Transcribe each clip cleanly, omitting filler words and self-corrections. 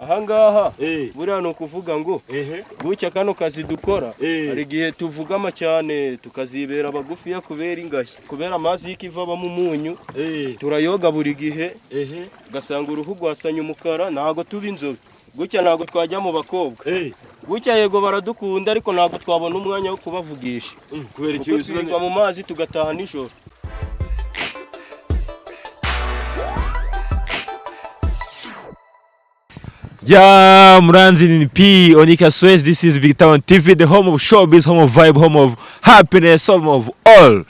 ahangaha buriya no kuvuga ngo bucya kano kazi dukora ari gihe tuvugama cyane tukazibera bagufi ya kubera ingashya kubera amazi y'ikiva mu munyu turayoga buri gihe gasanga uruhu rwasanya umukara nago tuba inzobe gucya nago twajya mu bakobwa gucya yego baradukunda ariko nago twabona umwanya wo kubavugisha kubera iki twirirwa mu mazi tugataha nijoro. Yeah, Muranzi P, Onika Suez, this is BigTown TV, the home of showbiz, home of vibe, home of happiness, home of all.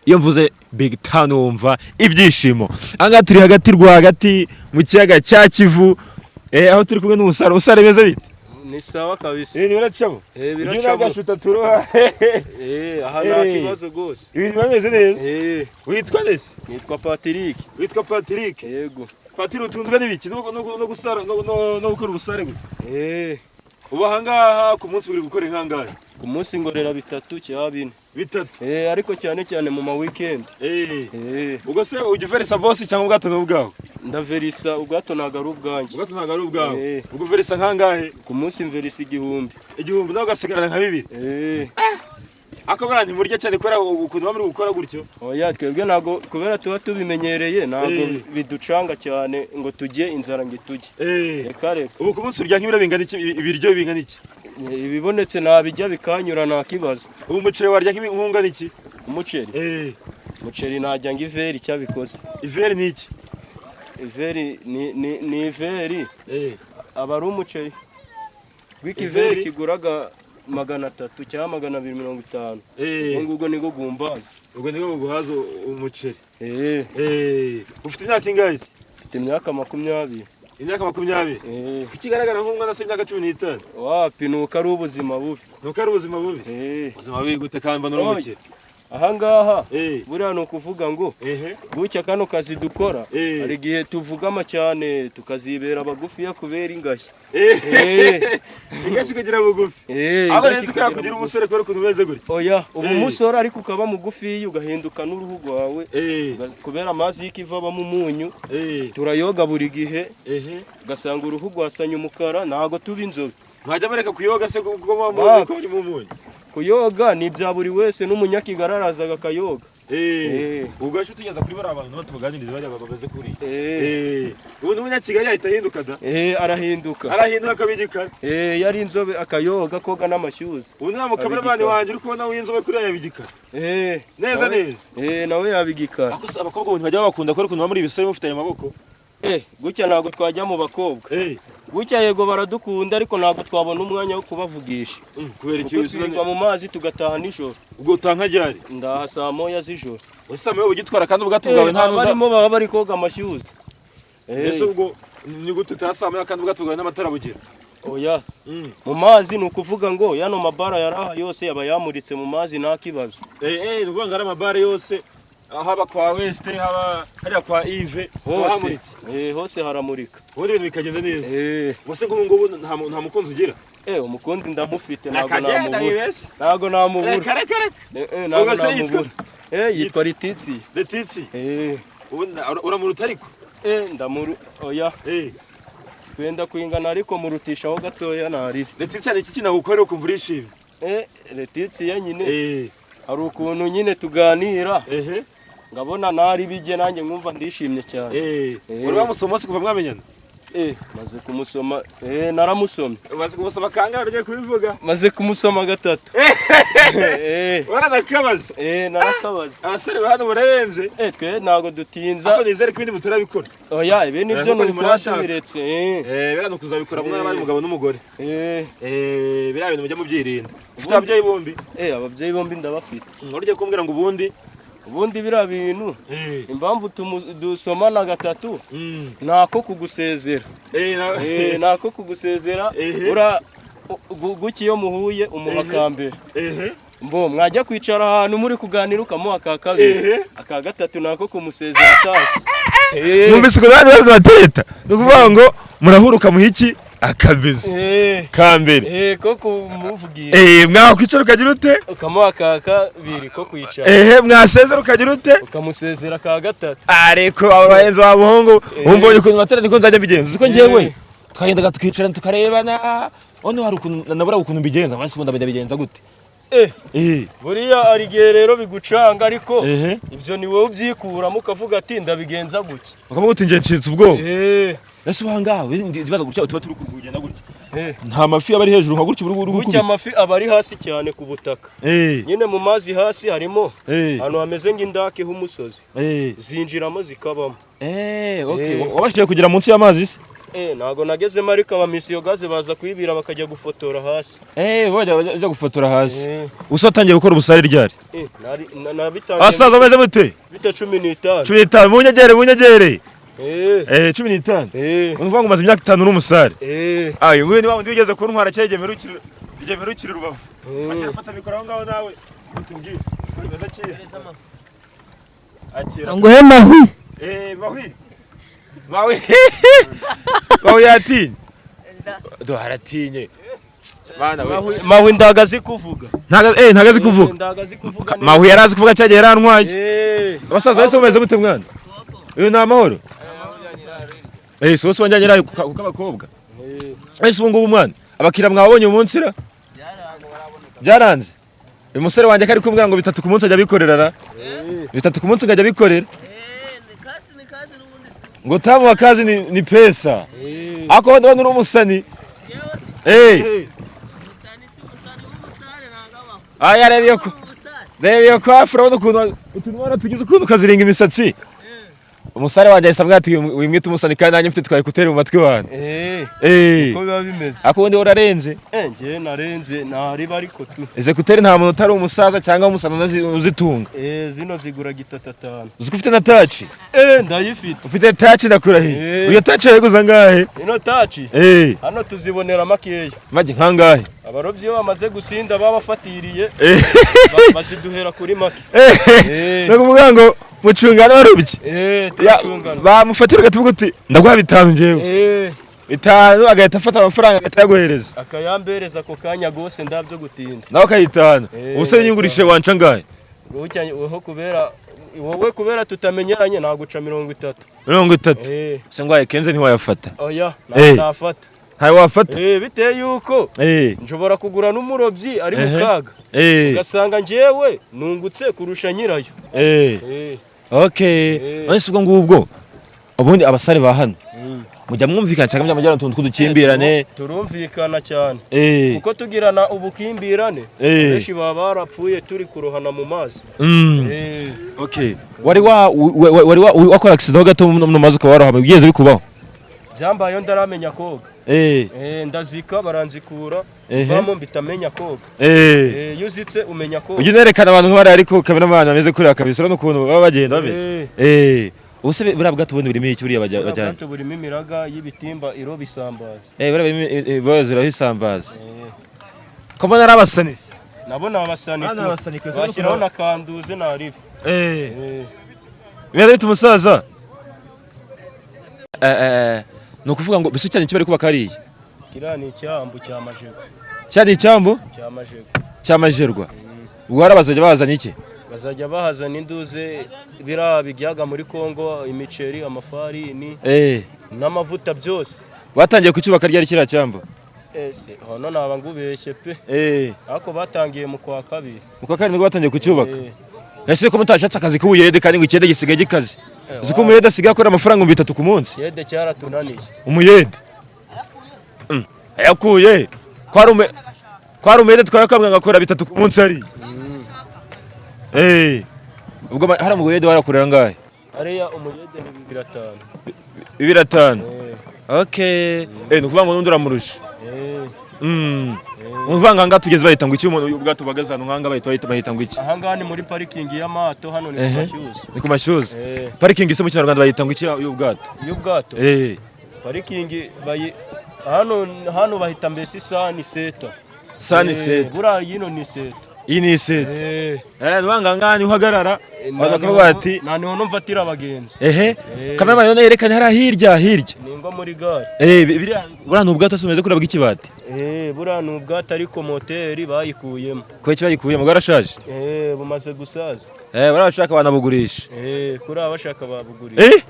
Iyo mvuze BigTown wumva ibyishimo. Anga turi hagati Rwagati mu kiyaga cya Kivu, aho turi kumwe n'umusare, usare beza bite? Ni sawa kabisa. Biracamo. Biracamo. Gashuta turoha. Aha nta kibazo gose. Ibintu bameze neza. Witwa nese? Nitwa Patrick. Witwa Patrick? Yego. Patiri utunzwe n'ibiki no gusara no gukora ubusare gusa. Ubu ahangaha ku munsi buri gukora inkangahe? Ku munsi ngorera bitatu cyangwa bine. Bitatu. Ariko cyane mu ma weekend. Ubwo se ujya verisa boss cyangwa ubwato n'ubwawe? Ndaverisa ubwato nagaru ubwanjye. Ubwato nagaru ubwawe. Ubwo verisa nkangahe? Ku munsi mverisa 1000. 1000 nawe gasigara nka 2. Akabara ni murya cyane kwera ukuntu bamuri gukora gutyo. Oya twebwe nago kubera tuba tubimenyereye nago biducanga cyane ngo tujye inzara ngitujye. Reka. Ubu ku munsi urya nk'ibiro bingana iki ibiryo bingana iki? Ibibonetse nabijya bikanyura nta kibazo. Ubu umuceri warya nk'ingana iki? Umuceri. Umuceri najya ngiveri cyabikoze. Iveri ni iki? Iveri ni iveri. Aba ari umuceri. Gwikiveri kiguraga 300 cyangwa 250. Ubwo niko gumbaza. Ubwo niko guhaza umuceri. Ufite imyaka ingahe? Ufite imyaka 20. Imyaka 20. Kigaragara nk'umwana se imyaka 15. Wapi nuko ari ubuzima bubi. Nuko ari ubuzima bubi. Ubuzima bubi gute kamba n'umuceri. Ahangaha buriya no kuvuga ngo bucya kano kazi dukora ari gihe tuvugama cyane tukazibera bagufi ya kubera ingashya. Ingashya kugira bugufi. Abarenze ko kugira umusore kwera kuntu beze guri. Oya ubu umusore ariko ukaba mugufi ugahinduka n'uruhu rwawe kubera amazi y'ikiva mu munyu turayoga buri gihe gasanga uruhu rwasanya umukara nago tuba inzobe. Mwajya bareka kuyoga se kuko muzi ko mu munyu. Kuyoga ni bya buri wese n'umunyakigararaza akayoga. Ugasho tugeza kuri bara abantu batuganiriza bari babaze kuri. Ubu n'umunyakigali ahita ahinduka da? Arahinduka. Arahinduka kabigikara. Yari inzobe akayoga koga n'amashyuzi. Ubu nta mukameramani wanjye uri kubona w'inzobe kuri yabigikara. Neza neza. Nawe yabigikara. Abakobwa abantu bajya bakunda ko kuntu bamuri bisebe mufite amaboko. Gucya nago twajya mu bakobwa. Gucya yego baradukunda ariko nago twabona umwanya wo kubavugisha. Kubera iki twirirwa mu mazi tugataha nijoro. Ubwo utanka ryari? Ndaha saa 9 z'ijoro. Ese samewe ugitwara kandi ubwato bwawe nta nuza. Barimo baba bari koga amashyuzi. Ese ubwo ni gute utasamewe kandi ubwato bwawe n'amatara bugira? Oya. Mu mazi ni ukuvuga ngo yano mabara yaraha yose yaba yamuritse mu mazi nta kibazo. Nuvuga ngo ari amabara yose haba kwa West haba hariya kwa Yves hamuritse. Hose haramurika. Ubundi ibintu bikagenda neza. Wose ngo ngubu nta mukunzi ugira? Umukunzi ndamufite ntago namubura. Ntago namubura. Ntago namubura. Yitwa Letitsi. Letitsi. Uramuruta ariko? Ndamuru oya. Kwenda kwingana ariko murutishaho gatoya nari. Letitsi ari iki kinagukorera ukumva urishimye? Letitsi nyine. Hari ukuntu nyine tuganira. Ngabona nari bije nanjye nkumva ndishimye cyane. Uri bamusoma se kuva mwamenyana? Maze kumusoma naramusomye. Maze kumusoma kangahe ugiye kubivuga? Maze kumusoma 3. Waranakabaza? Narakabaza. Abasore hano murenze? Twe nago dutinza. Ako nizere ko ibindi mutarabikora. Oya ibi nibyo n'ukwashiretse. Bera no kuzabikora mwana bari umugabo n'umugore. Bira bintu mujya mubyirinda. Ufite ababyeyi bombi? Ababyeyi bombi ndabafite. Urije kumbwira ngo ubundi bira bintu impamvu dusomana 3 nako kugusezera. Nako kugusezera ura gukiyo muhuye umuhakambere. Mbo mwajya kwicara ahantu muri kuganira ukamuha akakabiri aka 3 nako kumusezera tashi. Mumbise ko bandi batereta. Nukuvuga ngo murahuruka muhiki akabizo kambere ko kumuvugira mwakwicara ukagira ute ukamuha kakabiri ko kwicara mwasezera ukagira ute ukamusezera ka 3 ariko abayenzi babuhungu umbonye ukuntu matera niko nzajya bigenza uko ngiyewe twagendaga tukicarana tukarebana ono hari ukuntu nabura ukuntu mbigenza basi ubundi ndabigenza gute buriya ari gihe rero bigucanga ariko ibyo ni wowe ubyikuramo ukavuga ati ndabigenza gutya ukavuga uti ngiye ncitse ubwo ese wangawe ndibaza gutya tuba turi kugenda gutya nta mafi aba ari hejuru nka gutya gutya amafi aba ari hasi cyane ku butaka nyine mu mazi hasi harimo ahantu hameze nk'indake h'umusozi zinjiramo zikabamo wabashije kugera munsi y'amazi se ntago nagezemo ariko abamisiyo gaze baza kuyibira bakajya gufotora hasi bajya gufotora hasi usa watangiye gukora ubusare ryari nabitangiye asaza ameze mute bita 15 15 munyegere 15 uvuga ngo umaze imyaka 5 n'umusare ayo wewe ni wa ndi ugeze ku ntwara cyegemerukire Rubavu akira fata mikoro aho ngaho nawe utubwire ko bimeze akira ngo he mahwi mahwi yatinye do haratinye bana mahwi ndagazi kuvuga ntagazi kuvuga mahwi yarazi kuvuga cyagiye yarantwaye abasaza bose bameze gute mwana uyu ni amahoro sose wanjye nyirayo kuko abakobwa ese ubu ngubu mwana abakira mwabonye umunsi ra byaranze uyu musore wanjye kari kumbwira ngo 3 ku munsi ajya bikorera ra 3 ku munsi ngajya bikorera ngo tamu wakazi ni pesa ako ndo uri umusani aya rebiye ko afura ukuntu utunwana tugize ukuntu kaziringa imisatsi umusare wanjye yasabwa ati wimwita umusani kandi nanjye mfite twaye kutera mu matwi wanjye uko biba bimeze ako ndi urarenze ngiye narenze nariba ariko tu eze kutera nta muntu utari umusaza cyangwa umusana uzitunga zino zigura gitatatu uzi ko ufite na touch ndayifite ufite touch ndakurahiye uyo touch yaguza ngahe ino touch hano tuzibonera makeya maji nkangahe abarobyi bamaze gusinda babafatiriye baziduhera kuri make nakuvuga ngo mucungana barobyi turacungana bamufatira gatuvuga uti ndaguha 5 njewe 5 agahita afata amafaranga agatayaguhereza akayambereza ko kanya gose ndabyo gutinda nawe akayitana ubuse nyungurishe wanca ngahe wowe kubera tutamenyeranye naguca 30 se ngwaye kenze ntiwayafata oya nafata hayi wafata biteye yuko nshobora kugura n'umurobyi ari mu kaga ugasanga ngewe nungutse kurusha nyirayo nonese ubwo ngubwo ubundi abasare ba hano mujya mwumvikana cyangwa mujya mujyana utuntu tw'udukimbirane turumvikana cyane kuko tugirana ubukimbirane benshi baba barapfuye turi kurohana mu mazi wari wakora accident gato mu mazi ukaba warohama bigeze bikubaho byambayeho ndaramenya koga ndazika baranzikura vamo mbitamenya koga yuzitse umenya koga ujye nerekana abantu nk'abari ariko kabina abantu bameze kurira kabisa n'ukuntu baba bagenda bameze ubuse buriya bwato bundi burimo iki buriya bajyana bwato burimo imiraga y'ibitimba iroba isambaza buriya bozira isambaza ko mbona ari abasanisi nabo ni abasani bashyiraho na kanduze naribe bimeze bite umusaza ni ukuvuga ngo mbese cyane icyo bari kubaka hariya kiriya ni icyambu cya majerwa cyane icyambu cya majerwa ubwo hari abazajya bazana iki bazajya bahazana induze biriya bijyaga muri Kongo imiceri amafarini n'amavuta byose batangiye kucyubaka ryari kiriya cyambu hano naba ngubeshye pe ariko batangiye mu kwa kabiri nibwo batangiye kucyubaka ese ko mutashatse akazi k'ubuyede kandi ngo ikiyede gisigaye gikaze uzi ko umuyede asigaye akora amafaranga 3 ku munsi ikiyede cyaratunaniye umuyede yakuye kwari umuyede twayakamwe ngakora 3 ku munsi ari ubwo hari umuyede warakorera ngahe ariya umuyede ni 250 ni ukuvuga ngo n'undi uramurusha umuvanga nga tugeze bahita ngo iki umuntu ubwato bagaza hano nkanga bahita ngo iki aha ngaha ni muri parikingi y'amato hano ni ku mashyuzi parikingi se mu Kinyarwanda bahita ngo iki y'ubwato parikingi hano bahita mbese sani seta buriya yino ni seta iyi ni seta nubanga nga ni uhagarara bakavuga ati nta niho numvatira abagenzi kamera none yerekane hari hirya ni ngo muri gare buriya ni ubwato sumeze kuri bw'ikibati buriya ni ubwato ariko moteri bayikuyemo ko iki bayikuyemo bwarashaje bumaze gusaza barabashaka banabugurisha kuri abashaka babugurisha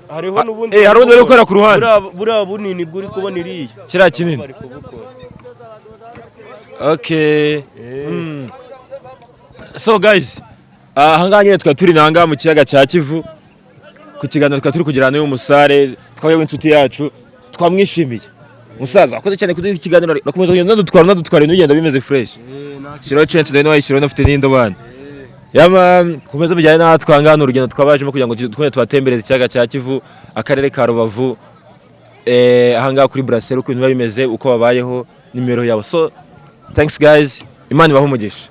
hariho n'ubundi hari undi bari gukora ku ruhande buriya bunini bw'uri kubona iriya kiriya kinini. Okay. So guys, ahangaha nyine tukaba turi nanga mu kiyaga cya Kivu ku kiganiro tukaba turi kugirana n'uyu musare twabaye inshuti yacu twamwishimiye. Musaza akoze cyane kuri kiganiro nakomeza kugenda nadutwara n'ugenda bimeze fresh. Shiro chance ndeno wayishiro no ufite n'indobana. Yama komeza bijyane natwe angana urugendo twabajemo kugira ngo twone tubatembereze ikiyaga cya Kivu akarere ka Rubavu ahangaha kuri Brasserie uko ibintu bimeze uko babayeho nimero yabo. So thanks guys, Imana ibahe umugisha.